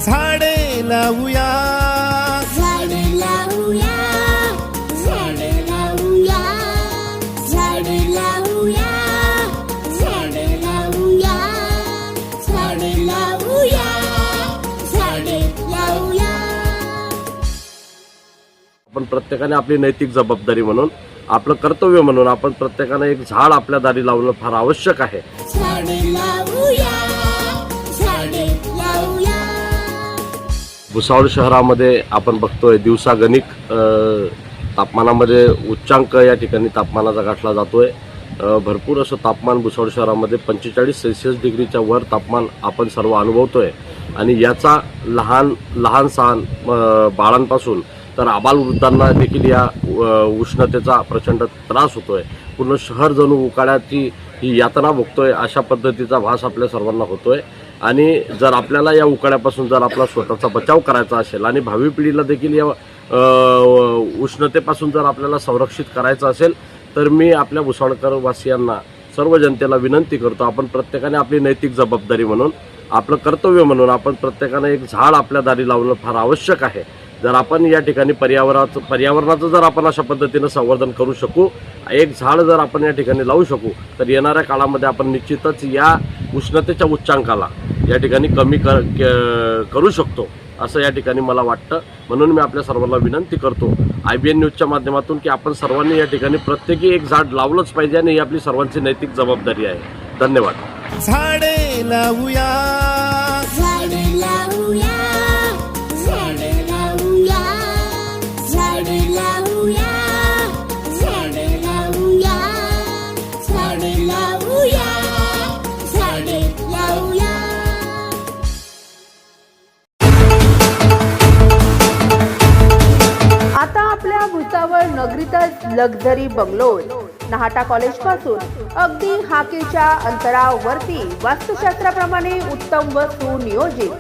झाडे लावूया, झाडे लावूया, झाडे लावूया, झाडे लावूया, झाडे लावूया, झाडे लावूया, झाडे लावूया. आपण प्रत्येकाने आपली नैतिक जबाबदारी म्हणून, आपलं कर्तव्य म्हणून आपण प्रत्येकाने एक झाड आपल्या दारी लावणं फार आवश्यक आहे. झाडे लावूया, झाडे लावूया. भुसावळ शहरामध्ये आपण बघतोय दिवसागणिक तापमानामध्ये उच्चांक या ठिकाणी तापमानाचा गाठला जातोय. भरपूर असं तापमान भुसावळ शहरामध्ये 45 सेल्सिअस डिग्रीच्या वर तापमान आपण सर्व अनुभवतोय. आणि याचा लहान सहान बाळांपासून तर आबालवृद्धांना देखील या उष्णतेचा प्रचंड त्रास होतोय. पूर्ण शहर जणू उकाड्याची ही यातना भोगतोय अशा पद्धतीचा भास आपल्या सर्वांना होतोय. आणि जर आपल्याला या उकाड्यापासून जर आपला स्वतःचा बचाव करायचा असेल आणि भावी पिढीला देखील या उष्णतेपासून जर आपल्याला संरक्षित करायचं असेल तर मी आपल्या भुसावळकर वासियांना, सर्व जनतेला विनंती करतो, आपण प्रत्येकाने आपली नैतिक जबाबदारी म्हणून, आपलं कर्तव्य म्हणून आपण प्रत्येकाने एक झाड आपल्या दारी लावणं फार आवश्यक आहे. जर आपण या ठिकाणी पर्यावरणाचं जर आपण अशा पद्धतीनं संवर्धन करू शकू, एक झाड जर आपण या ठिकाणी लावू शकू तर येणाऱ्या काळामध्ये आपण निश्चितच या उष्णतेच्या उच्चांकाला या ठिकाणी कमी करू शकतो असं या ठिकाणी मला वाटतं. म्हणून मी आपल्या सर्वांना विनंती करतो IBN न्यूजच्या माध्यमातून की आपण सर्वांनी या ठिकाणी प्रत्येकी एक झाड लावलंच पाहिजे आणि ही आपली सर्वांची नैतिक जबाबदारी आहे. धन्यवाद. झाडे लावूया, झाडे लावूया, झाडे लावूया, झाडे लावूया, झाडे लावूया, झाडे लावूया, झाडे लावूया. आता आपल्या भुसावळ नगरीतच लक्झरी बंगलोज, नहाटा कॉलेज पासून अगदी हाकेच्या अंतरावरती वास्तुशास्त्राप्रमाणे उत्तम व सुनियोजित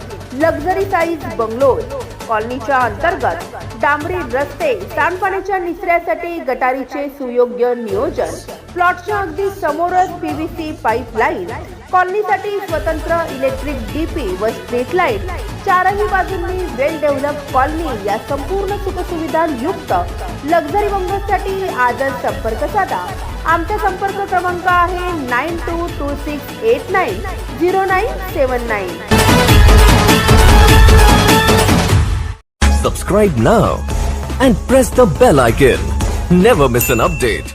लक्झरी साईज बंगलोज. कॉलनीच्या अंतर्गत डांबरी रस्ते, सांडपाण्याच्या निचऱ्यासाठी गटारीचे सुयोग्य नियोजन, प्लॉटच्या अगदी समोरच PVC पाईपलाईन, कॉलनीसाठी स्वतंत्र इलेक्ट्रिक DP व स्ट्रीट लाईट, चारही बाजूंनी वेल डेव्हलप कॉलनी या संपूर्ण सुखसुविधा युक्त लक्झरी बंगलोजसाठी आजच संपर्क साधा. आमचा संपर्क क्रमांक आहे 9226890979. Subscribe now and press the bell icon. Never miss an update.